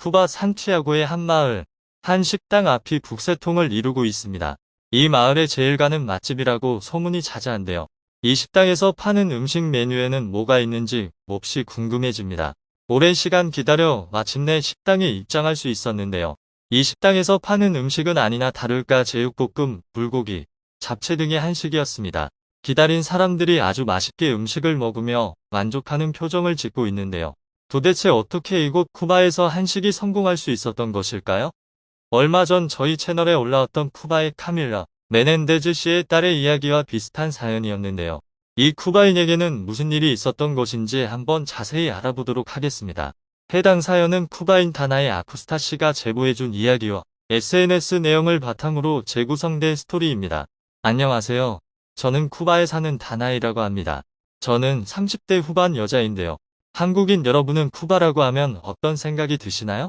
쿠바 산티아고의 한 마을, 한 식당 앞이 북새통을 이루고 있습니다. 이 마을의 제일 가는 맛집이라고 소문이 자자한데요. 이 식당에서 파는 음식 메뉴에는 뭐가 있는지 몹시 궁금해집니다. 오랜 시간 기다려 마침내 식당에 입장할 수 있었는데요. 이 식당에서 파는 음식은 아니나 다를까 제육볶음, 불고기, 잡채 등의 한식이었습니다. 기다린 사람들이 아주 맛있게 음식을 먹으며 만족하는 표정을 짓고 있는데요. 도대체 어떻게 이곳 쿠바에서 한식이 성공할 수 있었던 것일까요? 얼마 전 저희 채널에 올라왔던 쿠바의 카밀라 메넨데즈 씨의 딸의 이야기와 비슷한 사연이었는데요. 이 쿠바인에게는 무슨 일이 있었던 것인지 한번 자세히 알아보도록 하겠습니다. 해당 사연은 쿠바인 다나의 아쿠스타 씨가 제보해준 이야기와 SNS 내용을 바탕으로 재구성된 스토리입니다. 안녕하세요. 저는 쿠바에 사는 다나이라고 합니다. 저는 30대 후반 여자인데요. 한국인 여러분은 쿠바라고 하면 어떤 생각이 드시나요?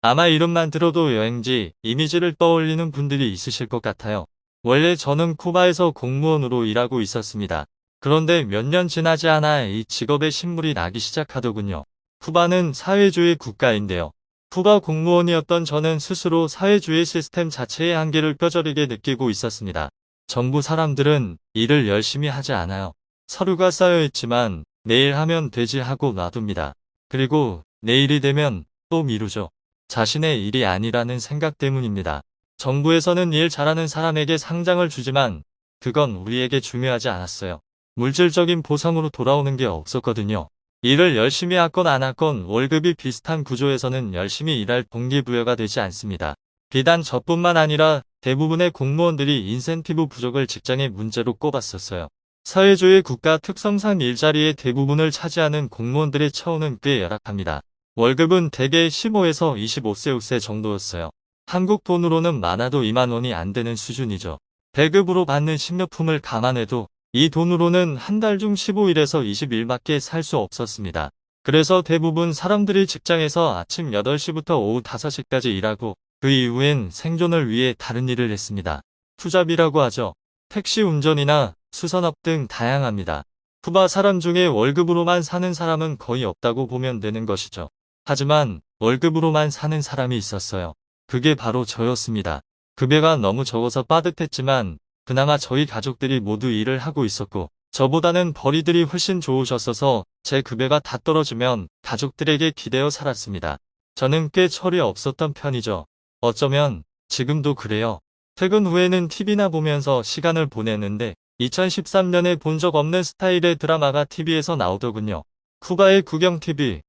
아마 이름만 들어도 여행지, 이미지를 떠올리는 분들이 있으실 것 같아요. 원래 저는 쿠바에서 공무원으로 일하고 있었습니다. 그런데 몇 년 지나지 않아 이 직업에 신물이 나기 시작하더군요. 쿠바는 사회주의 국가인데요. 쿠바 공무원이었던 저는 스스로 사회주의 시스템 자체의 한계를 뼈저리게 느끼고 있었습니다. 정부 사람들은 일을 열심히 하지 않아요. 서류가 쌓여 있지만 내일 하면 되지 하고 놔둡니다. 그리고 내일이 되면 또 미루죠. 자신의 일이 아니라는 생각 때문입니다. 정부에서는 일 잘하는 사람에게 상장을 주지만 그건 우리에게 중요하지 않았어요. 물질적인 보상으로 돌아오는 게 없었거든요. 일을 열심히 하건 안 하건 월급이 비슷한 구조에서는 열심히 일할 동기부여가 되지 않습니다. 비단 저뿐만 아니라 대부분의 공무원들이 인센티브 부족을 직장의 문제로 꼽았었어요. 사회주의 국가 특성상 일자리의 대부분을 차지하는 공무원들의 처우는 꽤 열악합니다. 월급은 대개 15에서 25세우세 정도였어요. 한국 돈으로는 많아도 2만 원이 안 되는 수준이죠. 배급으로 받는 식료품을 감안해도 이 돈으로는 한 달 중 15일에서 20일밖에 살 수 없었습니다. 그래서 대부분 사람들이 직장에서 아침 8시부터 오후 5시까지 일하고 그 이후엔 생존을 위해 다른 일을 했습니다. 투잡이라고 하죠. 택시 운전이나 수선업 등 다양합니다. 쿠바 사람 중에 월급으로만 사는 사람은 거의 없다고 보면 되는 것이죠. 하지만 월급으로만 사는 사람이 있었어요. 그게 바로 저였습니다. 급여가 너무 적어서 빠듯했지만 그나마 저희 가족들이 모두 일을 하고 있었고 저보다는 벌이들이 훨씬 좋으셨어서 제 급여가 다 떨어지면 가족들에게 기대어 살았습니다. 저는 꽤 철이 없었던 편이죠. 어쩌면 지금도 그래요. 퇴근 후에는 TV나 보면서 시간을 보내는데 2013년에 본 적 없는 스타일의 드라마가 TV에서 나오더군요. 쿠바의 국영 TV,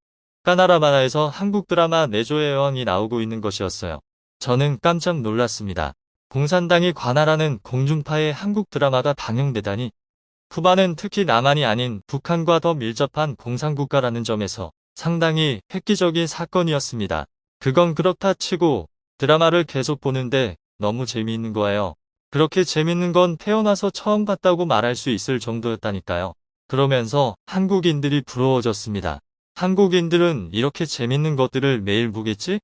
까나라바나에서 한국 드라마 내조의 여왕이 나오고 있는 것이었어요. 저는 깜짝 놀랐습니다. 공산당이 관할하는 공중파의 한국 드라마가 방영되다니. 쿠바는 특히 남한이 아닌 북한과 더 밀접한 공산국가라는 점에서 상당히 획기적인 사건이었습니다. 그건 그렇다 치고 드라마를 계속 보는데 너무 재미있는 거예요. 그렇게 재밌는 건 태어나서 처음 봤다고 말할 수 있을 정도였다니까요. 그러면서 한국인들이 부러워졌습니다. 한국인들은 이렇게 재밌는 것들을 매일 보겠지?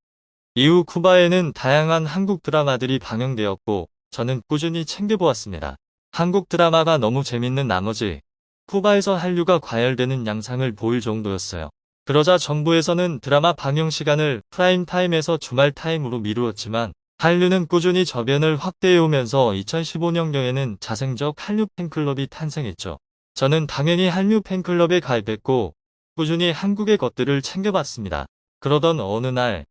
이후 쿠바에는 다양한 한국 드라마들이 방영되었고 저는 꾸준히 챙겨보았습니다. 한국 드라마가 너무 재밌는 나머지 쿠바에서 한류가 과열되는 양상을 보일 정도였어요. 그러자 정부에서는 드라마 방영 시간을 프라임타임에서 주말타임으로 미루었지만 한류는 꾸준히 저변을 확대해오면서 2015년경에는 자생적 한류 팬클럽이 탄생했죠. 저는 당연히 한류 팬클럽에 가입했고 꾸준히 한국의 것들을 챙겨봤습니다. 그러던 어느 날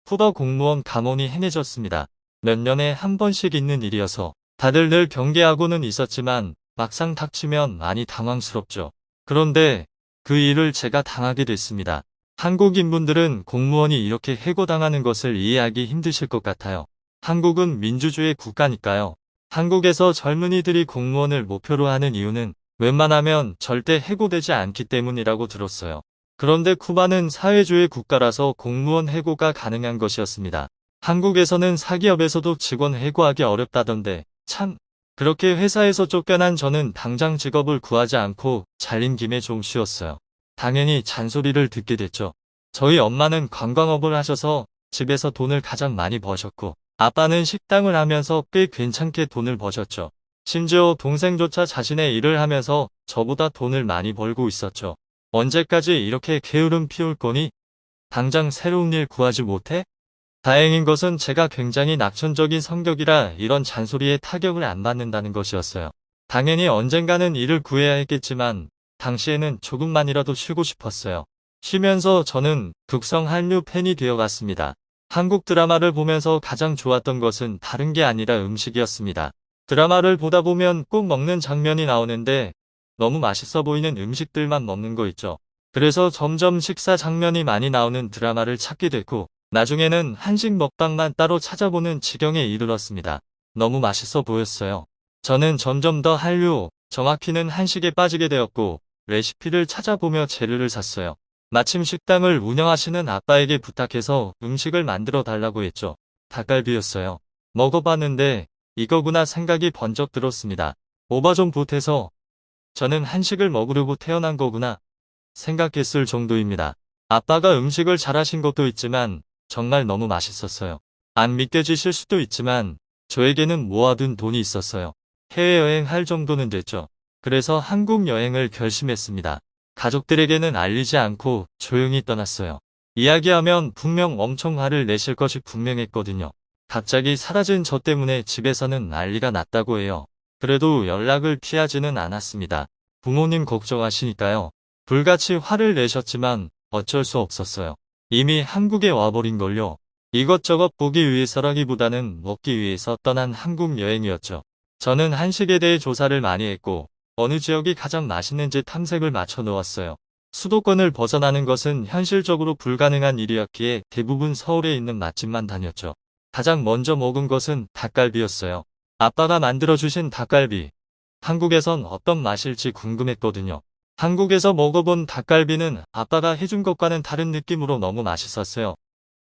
쿠바 공무원 감원이 행해졌습니다. 몇 년에 한 번씩 있는 일이어서 다들 늘 경계하고는 있었지만 막상 닥치면 많이 당황스럽죠. 그런데 그 일을 제가 당하게 됐습니다. 한국인분들은 공무원이 이렇게 해고당하는 것을 이해하기 힘드실 것 같아요. 한국은 민주주의 국가니까요. 한국에서 젊은이들이 공무원을 목표로 하는 이유는 웬만하면 절대 해고되지 않기 때문이라고 들었어요. 그런데 쿠바는 사회주의 국가라서 공무원 해고가 가능한 것이었습니다. 한국에서는 사기업에서도 직원 해고하기 어렵다던데 참. 그렇게 회사에서 쫓겨난 저는 당장 직업을 구하지 않고 잘린 김에 좀 쉬었어요. 당연히 잔소리를 듣게 됐죠. 저희 엄마는 관광업을 하셔서 집에서 돈을 가장 많이 버셨고 아빠는 식당을 하면서 꽤 괜찮게 돈을 버셨죠. 심지어 동생조차 자신의 일을 하면서 저보다 돈을 많이 벌고 있었죠. 언제까지 이렇게 게으름 피울 거니? 당장 새로운 일 구하지 못해? 다행인 것은 제가 굉장히 낙천적인 성격이라 이런 잔소리에 타격을 안 받는다는 것이었어요. 당연히 언젠가는 일을 구해야 했겠지만 당시에는 조금만이라도 쉬고 싶었어요. 쉬면서 저는 극성 한류 팬이 되어갔습니다. 한국 드라마를 보면서 가장 좋았던 것은 다른 게 아니라 음식이었습니다. 드라마를 보다 보면 꼭 먹는 장면이 나오는데 너무 맛있어 보이는 음식들만 먹는 거 있죠. 그래서 점점 식사 장면이 많이 나오는 드라마를 찾게 됐고 나중에는 한식 먹방만 따로 찾아보는 지경에 이르렀습니다. 너무 맛있어 보였어요. 저는 점점 더 한류, 정확히는 한식에 빠지게 되었고 레시피를 찾아보며 재료를 샀어요. 마침 식당을 운영하시는 아빠에게 부탁해서 음식을 만들어 달라고 했죠. 닭갈비였어요. 먹어봤는데 이거구나 생각이 번쩍 들었습니다. 오바 좀 보태서 저는 한식을 먹으려고 태어난 거구나 생각했을 정도입니다. 아빠가 음식을 잘하신 것도 있지만 정말 너무 맛있었어요. 안 믿겨지실 수도 있지만 저에게는 모아둔 돈이 있었어요. 해외여행 할 정도는 됐죠. 그래서 한국 여행을 결심했습니다. 가족들에게는 알리지 않고 조용히 떠났어요. 이야기하면 분명 엄청 화를 내실 것이 분명했거든요. 갑자기 사라진 저 때문에 집에서는 난리가 났다고 해요. 그래도 연락을 피하지는 않았습니다. 부모님 걱정하시니까요. 불같이 화를 내셨지만 어쩔 수 없었어요. 이미 한국에 와버린걸요. 이것저것 보기 위해서라기보다는 먹기 위해서 떠난 한국 여행이었죠. 저는 한식에 대해 조사를 많이 했고 어느 지역이 가장 맛있는지 탐색을 맞춰 놓았어요. 수도권을 벗어나는 것은 현실적으로 불가능한 일이었기에 대부분 서울에 있는 맛집만 다녔죠. 가장 먼저 먹은 것은 닭갈비였어요. 아빠가 만들어주신 닭갈비. 한국에선 어떤 맛일지 궁금했거든요. 한국에서 먹어본 닭갈비는 아빠가 해준 것과는 다른 느낌으로 너무 맛있었어요.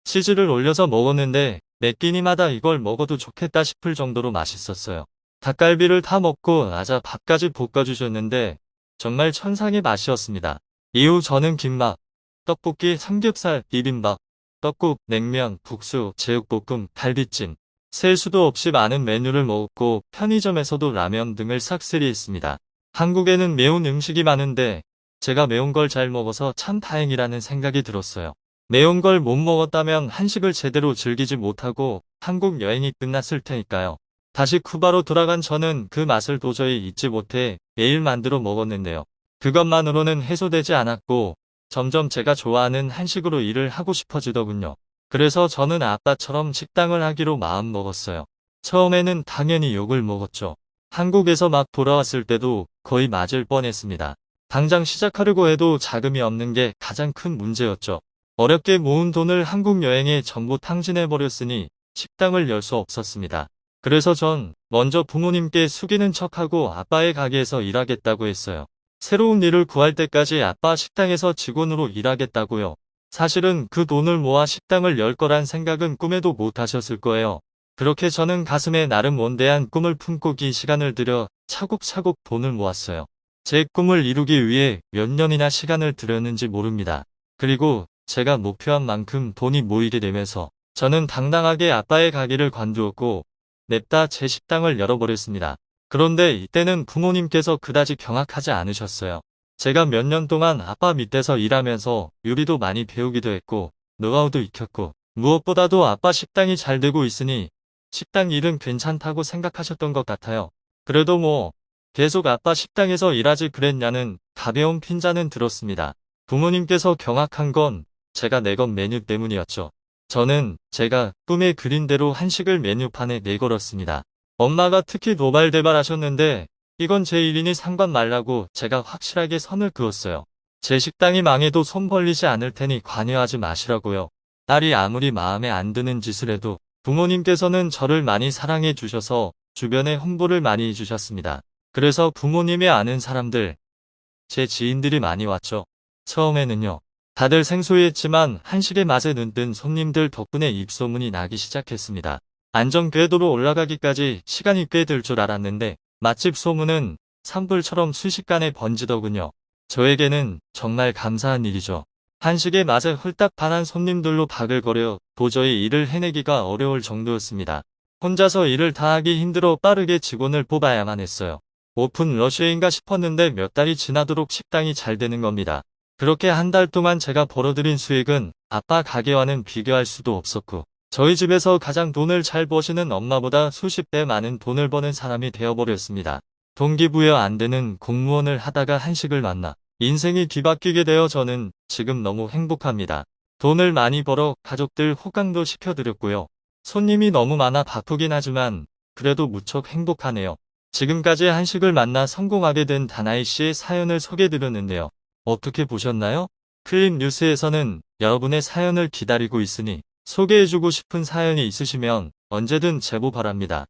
치즈를 올려서 먹었는데 매 끼니마다 이걸 먹어도 좋겠다 싶을 정도로 맛있었어요. 닭갈비를 다 먹고 나자 밥까지 볶아주셨는데 정말 천상의 맛이었습니다. 이후 저는 김밥, 떡볶이, 삼겹살, 비빔밥, 떡국, 냉면, 국수, 제육볶음, 갈비찜, 셀 수도 없이 많은 메뉴를 먹었고 편의점에서도 라면 등을 싹쓸이했습니다. 한국에는 매운 음식이 많은데 제가 매운 걸 잘 먹어서 참 다행이라는 생각이 들었어요. 매운 걸 못 먹었다면 한식을 제대로 즐기지 못하고 한국 여행이 끝났을 테니까요. 다시 쿠바로 돌아간 저는 그 맛을 도저히 잊지 못해 매일 만들어 먹었는데요. 그것만으로는 해소되지 않았고 점점 제가 좋아하는 한식으로 일을 하고 싶어지더군요. 그래서 저는 아빠처럼 식당을 하기로 마음먹었어요. 처음에는 당연히 욕을 먹었죠. 한국에서 막 돌아왔을 때도 거의 맞을 뻔했습니다. 당장 시작하려고 해도 자금이 없는 게 가장 큰 문제였죠. 어렵게 모은 돈을 한국 여행에 전부 탕진해버렸으니 식당을 열 수 없었습니다. 그래서 전 먼저 부모님께 숙이는 척하고 아빠의 가게에서 일하겠다고 했어요. 새로운 일을 구할 때까지 아빠 식당에서 직원으로 일하겠다고요. 사실은 그 돈을 모아 식당을 열 거란 생각은 꿈에도 못 하셨을 거예요. 그렇게 저는 가슴에 나름 원대한 꿈을 품고 긴 시간을 들여 차곡차곡 돈을 모았어요. 제 꿈을 이루기 위해 몇 년이나 시간을 들였는지 모릅니다. 그리고 제가 목표한 만큼 돈이 모이게 되면서 저는 당당하게 아빠의 가게를 관두었고 냅다 제 식당을 열어버렸습니다. 그런데 이때는 부모님께서 그다지 경악하지 않으셨어요. 제가 몇 년 동안 아빠 밑에서 일하면서 요리도 많이 배우기도 했고 노하우도 익혔고 무엇보다도 아빠 식당이 잘 되고 있으니 식당 일은 괜찮다고 생각하셨던 것 같아요. 그래도 뭐 계속 아빠 식당에서 일하지 그랬냐는 가벼운 핀잔은 들었습니다. 부모님께서 경악한 건 제가 내건 메뉴 때문이었죠. 저는 제가 꿈에 그린 대로 한식을 메뉴판에 내걸었습니다. 엄마가 특히 노발대발하셨는데 이건 제 일이니 상관 말라고 제가 확실하게 선을 그었어요. 제 식당이 망해도 손 벌리지 않을 테니 관여하지 마시라고요. 딸이 아무리 마음에 안 드는 짓을 해도 부모님께서는 저를 많이 사랑해 주셔서 주변에 홍보를 많이 해주셨습니다. 그래서 부모님이 아는 사람들, 제 지인들이 많이 왔죠. 처음에는요. 다들 생소했지만 한식의 맛에 눈뜬 손님들 덕분에 입소문이 나기 시작했습니다. 안전 궤도로 올라가기까지 시간이 꽤 들 줄 알았는데 맛집 소문은 산불처럼 순식간에 번지더군요. 저에게는 정말 감사한 일이죠. 한식의 맛에 홀딱 반한 손님들로 바글거려 도저히 일을 해내기가 어려울 정도였습니다. 혼자서 일을 다 하기 힘들어 빠르게 직원을 뽑아야만 했어요. 오픈 러시인가 싶었는데 몇 달이 지나도록 식당이 잘 되는 겁니다. 그렇게 한 달 동안 제가 벌어들인 수익은 아빠 가게와는 비교할 수도 없었고, 저희 집에서 가장 돈을 잘 버시는 엄마보다 수십 배 많은 돈을 버는 사람이 되어버렸습니다. 동기부여 안 되는 공무원을 하다가 한식을 만나 인생이 뒤바뀌게 되어 저는 지금 너무 행복합니다. 돈을 많이 벌어 가족들 호강도 시켜드렸고요. 손님이 너무 많아 바쁘긴 하지만 그래도 무척 행복하네요. 지금까지 한식을 만나 성공하게 된 다나이 씨의 사연을 소개드렸는데요. 어떻게 보셨나요? 클립 뉴스에서는 여러분의 사연을 기다리고 있으니 소개해주고 싶은 사연이 있으시면 언제든 제보 바랍니다.